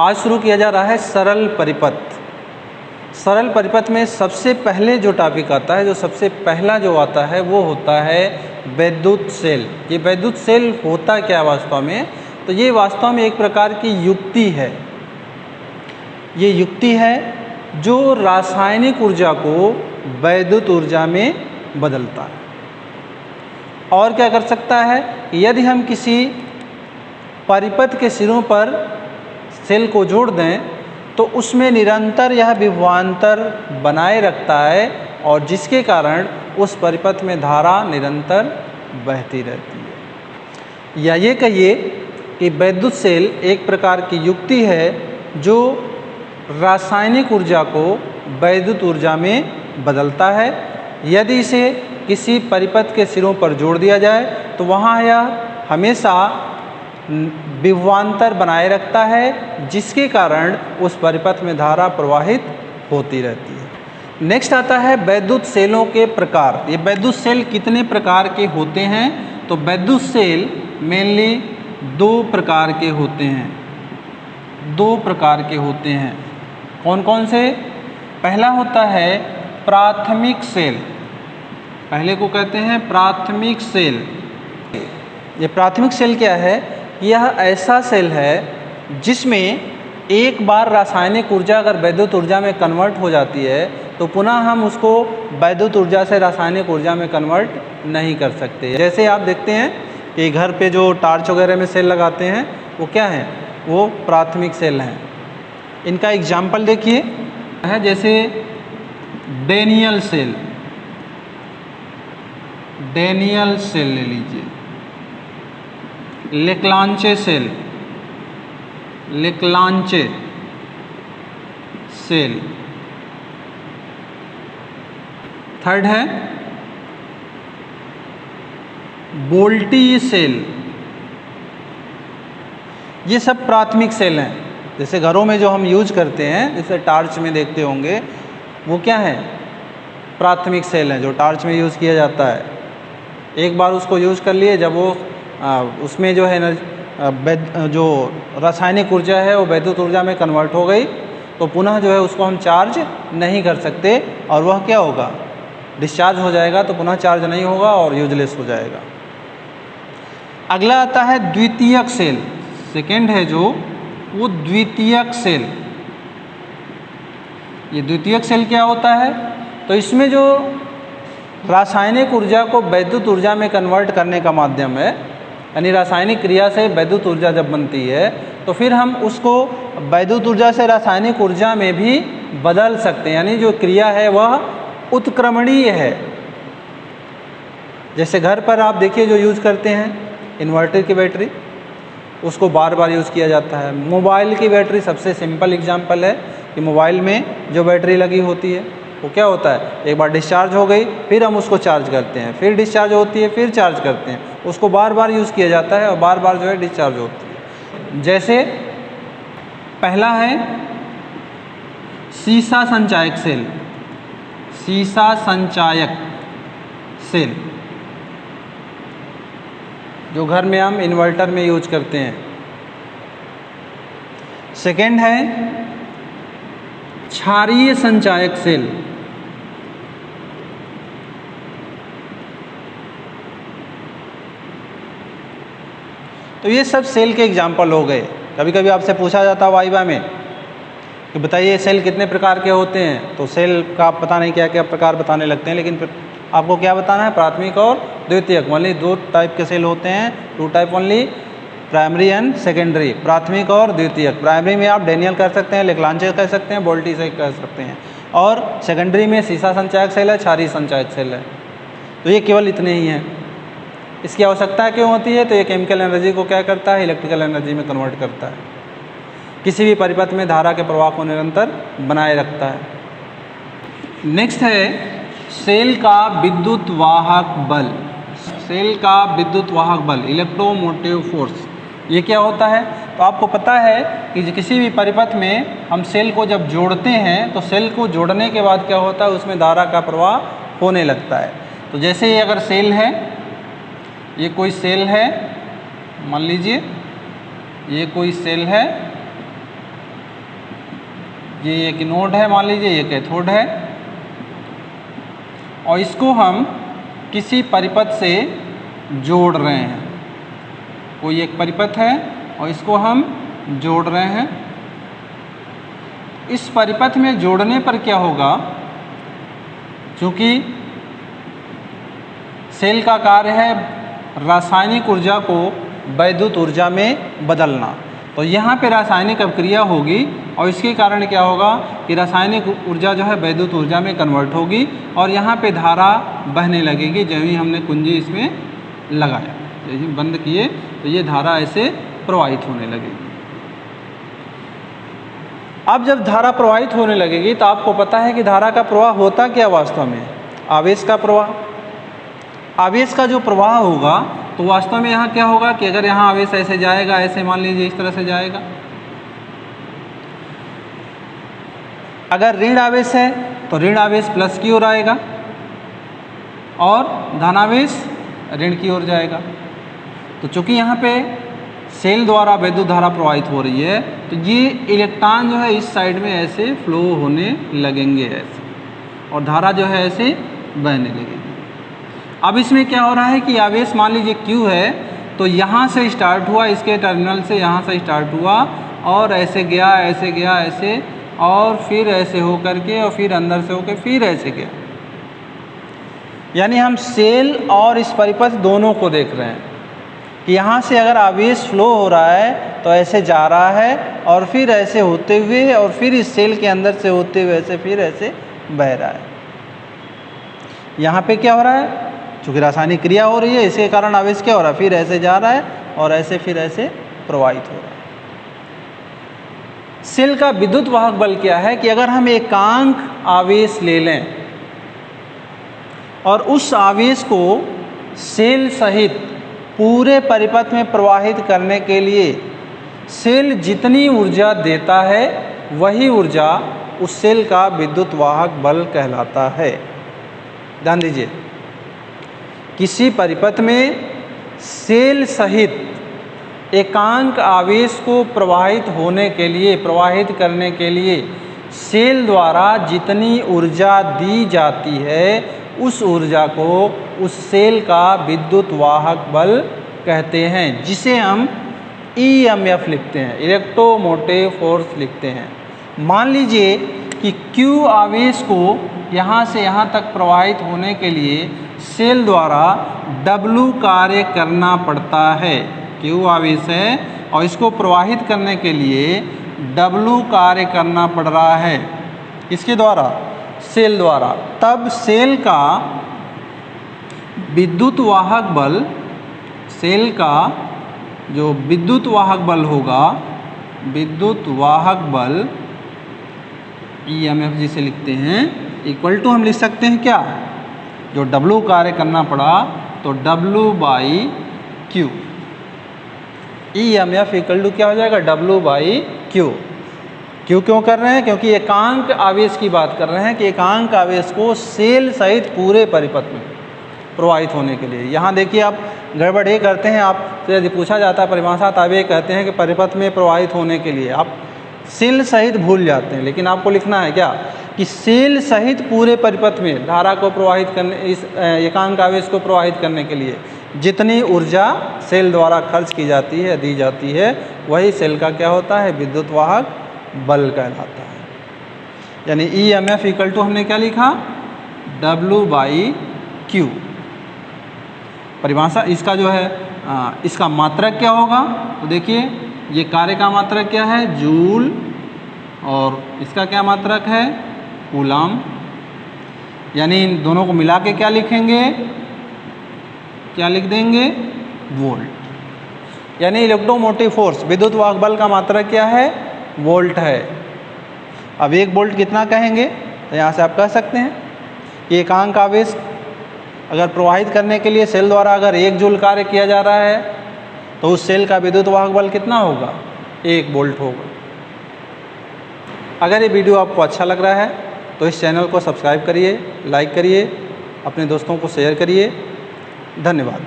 आज शुरू किया जा रहा है सरल परिपथ। सरल परिपथ में सबसे पहले जो टॉपिक आता है, जो सबसे पहला जो आता है वो होता है वैद्युत सेल। ये वैद्युत सेल होता क्या है वास्तव में? तो ये वास्तव में एक प्रकार की युक्ति है। ये युक्ति है जो रासायनिक ऊर्जा को वैद्युत ऊर्जा में बदलता है। और क्या कर सकता है? यदि हम किसी परिपथ के सिरों पर सेल को जोड़ दें तो उसमें निरंतर यह विभवांतर बनाए रखता है और जिसके कारण उस परिपथ में धारा निरंतर बहती रहती है। या ये कहिए कि वैद्युत सेल एक प्रकार की युक्ति है जो रासायनिक ऊर्जा को वैद्युत ऊर्जा में बदलता है। यदि इसे किसी परिपथ के सिरों पर जोड़ दिया जाए तो वहाँ यह हमेशा विभवांतर बनाए रखता है जिसके कारण उस परिपथ में धारा प्रवाहित होती रहती है। नेक्स्ट आता है वैद्युत सेलों के प्रकार। ये वैद्युत सेल कितने प्रकार के होते हैं? तो वैद्युत सेल मेनली दो प्रकार के होते हैं। दो प्रकार के होते हैं। कौन कौन से? पहला होता है प्राथमिक सेल। पहले को कहते हैं प्राथमिक सेल। ये प्राथमिक सेल क्या है? यह ऐसा सेल है जिसमें एक बार रासायनिक ऊर्जा अगर वैद्युत ऊर्जा में कन्वर्ट हो जाती है तो पुनः हम उसको वैद्युत ऊर्जा से रासायनिक ऊर्जा में कन्वर्ट नहीं कर सकते। जैसे आप देखते हैं कि घर पे जो टार्च वगैरह में सेल लगाते हैं वो क्या है? वो प्राथमिक सेल हैं। इनका एग्जाम्पल देखिए है, जैसे डेनियल सेल। डेनियल सेल ले लीजिए, लेक्लांचे सेल, लेक्लांचे सेल। थर्ड है बोल्टी सेल। ये सब प्राथमिक सेल हैं। जैसे घरों में जो हम यूज करते हैं, जैसे टार्च में देखते होंगे, वो क्या है? प्राथमिक सेल हैं जो टार्च में यूज़ किया जाता है। एक बार उसको यूज़ कर लिए, जब वो उसमें जो है जो रासायनिक ऊर्जा है वो वैद्युत ऊर्जा में कन्वर्ट हो गई तो पुनः जो है उसको हम चार्ज नहीं कर सकते और वह क्या होगा? डिस्चार्ज हो जाएगा, तो पुनः चार्ज नहीं होगा और यूजलेस हो जाएगा। अगला आता है द्वितीयक सेल। सेकेंड है जो वो द्वितीयक सेल। ये द्वितीयक सेल क्या होता है? तो इसमें जो रासायनिक ऊर्जा को वैद्युत ऊर्जा में कन्वर्ट करने का माध्यम है, यानी रासायनिक क्रिया से वैद्युत ऊर्जा जब बनती है तो फिर हम उसको वैद्युत ऊर्जा से रासायनिक ऊर्जा में भी बदल सकते हैं। यानी जो क्रिया है वह उत्क्रमणीय है। जैसे घर पर आप देखिए जो यूज़ करते हैं इन्वर्टर की बैटरी, उसको बार बार यूज़ किया जाता है। मोबाइल की बैटरी सबसे सिंपल एग्जांपल है कि मोबाइल में जो बैटरी लगी होती है वो क्या होता है? एक बार डिस्चार्ज हो गई फिर हम उसको चार्ज करते हैं, फिर डिस्चार्ज होती है फिर चार्ज करते हैं। उसको बार बार यूज़ किया जाता है और बार बार जो है डिस्चार्ज होती है। जैसे पहला है सीसा संचायक सेल। सीसा संचायक सेल जो घर में हम इन्वर्टर में यूज करते हैं। सेकेंड है क्षारीय संचायक सेल। तो ये सब सेल के एग्जाम्पल हो गए। कभी कभी आपसे पूछा जाता है वाइवा में कि बताइए सेल कितने प्रकार के होते हैं, तो सेल का पता नहीं क्या क्या प्रकार बताने लगते हैं, लेकिन आपको क्या बताना है? प्राथमिक और द्वितीयक, ओनली दो टाइप के सेल होते हैं। Two type only, primary and secondary. प्राथमिक और द्वितीयक। प्राइमरी में आप डेनियल कर सकते हैं, लेक्लांचे कह सकते हैं, बोल्टी से कह सकते हैं, और सेकेंडरी में सीसा संचायक सेल है, क्षारीय संचायक सेल है। तो ये केवल इतने ही हैं। इसकी आवश्यकता क्यों होती है? तो ये केमिकल एनर्जी को क्या करता है? इलेक्ट्रिकल एनर्जी में कन्वर्ट करता है। किसी भी परिपथ में धारा के प्रवाह को निरंतर बनाए रखता है। नेक्स्ट है सेल का विद्युत वाहक बल। सेल का विद्युत वाहक बल, इलेक्ट्रोमोटिव फोर्स, ये क्या होता है? तो आपको पता है कि किसी भी परिपथ में हम सेल को जब जोड़ते हैं तो सेल को जोड़ने के बाद क्या होता है? उसमें धारा का प्रवाह होने लगता है। तो जैसे ये अगर सेल है, ये कोई सेल है, मान लीजिए ये कोई सेल है ये एक नोड है, मान लीजिए ये कैथोड है, और इसको हम किसी परिपथ से जोड़ रहे हैं। कोई एक परिपथ है और इसको हम जोड़ रहे हैं। इस परिपथ में जोड़ने पर क्या होगा, चूँकि सेल का कार्य है रासायनिक ऊर्जा को वैद्युत ऊर्जा में बदलना, तो यहाँ पे रासायनिक अभिक्रिया होगी और इसके कारण क्या होगा कि रासायनिक ऊर्जा जो है वैद्युत ऊर्जा में कन्वर्ट होगी और यहाँ पे धारा बहने लगेगी। जब ही हमने कुंजी इसमें लगाया, जब ही बंद किए तो ये धारा ऐसे प्रवाहित होने लगेगी। अब जब धारा प्रवाहित होने लगेगी तो आपको पता है कि धारा का प्रवाह होता क्या वास्तव में, आवेश का प्रवाह। आवेश का जो प्रवाह होगा तो वास्तव में यहाँ क्या होगा कि अगर यहाँ आवेश ऐसे जाएगा, ऐसे मान लीजिए इस तरह से जाएगा, अगर ऋण आवेश है तो ऋण आवेश प्लस की ओर आएगा और धनावेश ऋण की ओर जाएगा। तो चूंकि यहाँ पे सेल द्वारा वैद्युत धारा प्रवाहित हो रही है तो ये इलेक्ट्रॉन जो है इस साइड में ऐसे फ्लो होने लगेंगे ऐसे, और धारा जो है ऐसे बहने लगेगी। अब इसमें क्या हो रहा है कि आवेश मान लीजिए Q है, तो यहाँ से स्टार्ट हुआ, इसके टर्मिनल से यहाँ से स्टार्ट हुआ और ऐसे गया, ऐसे गया, ऐसे, और फिर ऐसे हो करके, और फिर अंदर से होकर फिर ऐसे गया। यानी हम सेल और इस परिपथ दोनों को देख रहे हैं कि यहाँ से अगर आवेश फ्लो हो रहा है तो ऐसे जा रहा है और फिर ऐसे होते हुए और फिर इस सेल के अंदर से होते हुए ऐसे फिर ऐसे बह रहा है। यहाँ पे क्या हो रहा है, चूँकि रासायनिक क्रिया हो रही है इसके कारण आवेश क्या हो रहा है, फिर ऐसे जा रहा है और ऐसे फिर ऐसे प्रवाहित हो रहा है। सेल का विद्युत वाहक बल क्या है कि अगर हम एकांक आवेश ले लें और उस आवेश को सेल सहित पूरे परिपथ में प्रवाहित करने के लिए सेल जितनी ऊर्जा देता है वही ऊर्जा उस सेल का विद्युत वाहक बल कहलाता है। ध्यान दीजिए, किसी परिपथ में सेल सहित एकांक आवेश को प्रवाहित करने के लिए सेल द्वारा जितनी ऊर्जा दी जाती है उस ऊर्जा को उस सेल का विद्युत वाहक बल कहते हैं, जिसे हम EMF लिखते हैं, इलेक्ट्रोमोटिव फोर्स लिखते हैं। मान लीजिए कि Q आवेश को यहाँ से यहाँ तक प्रवाहित होने के लिए सेल द्वारा W कार्य करना पड़ता है। Q आवेश है और इसको प्रवाहित करने के लिए W कार्य करना पड़ रहा है, इसके द्वारा, सेल द्वारा। तब सेल का विद्युत वाहक बल, सेल का जो विद्युत वाहक बल होगा, विद्युत वाहक बल EMF जिसे लिखते हैं, इक्वल टू हम लिख सकते हैं क्या, जो W कार्य करना पड़ा तो W/Q। EMF इक्वल टू क्या हो जाएगा, W/Q। क्यों कर रहे हैं, क्योंकि एकांक आवेश की बात कर रहे हैं कि एकांक आवेश को सेल सहित पूरे परिपथ में प्रवाहित होने के लिए। यहाँ देखिए आप गड़बड़ ये करते हैं, आप यदि पूछा जाता है परिभाषा तब ये कहते हैं कि परिपथ में प्रवाहित होने के लिए, आप सेल सहित भूल जाते हैं। लेकिन आपको लिखना है क्या कि सेल सहित पूरे परिपथ में धारा को प्रवाहित करने, इस एकांक आवेश को प्रवाहित करने के लिए जितनी ऊर्जा सेल द्वारा खर्च की जाती है, दी जाती है, वही सेल का क्या होता है, विद्युत वाहक बल कहलाता है। यानी EMF इक्वल टू हमने क्या लिखा, W/Q। परिभाषा इसका जो है इसका मात्रक क्या होगा, तो देखिए ये कार्य का मात्रक क्या है, जूल, और इसका क्या मात्रक है, कूलाम। यानी इन दोनों को मिला के क्या लिखेंगे, क्या लिख देंगे, वोल्ट। यानी इलेक्ट्रोमोटिव फोर्स, विद्युत वाहक बल का मात्रक क्या है, वोल्ट है। अब 1 वोल्ट कितना कहेंगे, तो यहाँ से आप कह सकते हैं कि एकांक आवेश अगर प्रवाहित करने के लिए सेल द्वारा अगर 1 जूल कार्य किया जा रहा है तो उस सेल का विद्युत वाहक बल कितना होगा, 1 वोल्ट होगा। अगर ये वीडियो आपको अच्छा लग रहा है तो इस चैनल को सब्सक्राइब करिए, लाइक करिए, अपने दोस्तों को शेयर करिए। धन्यवाद।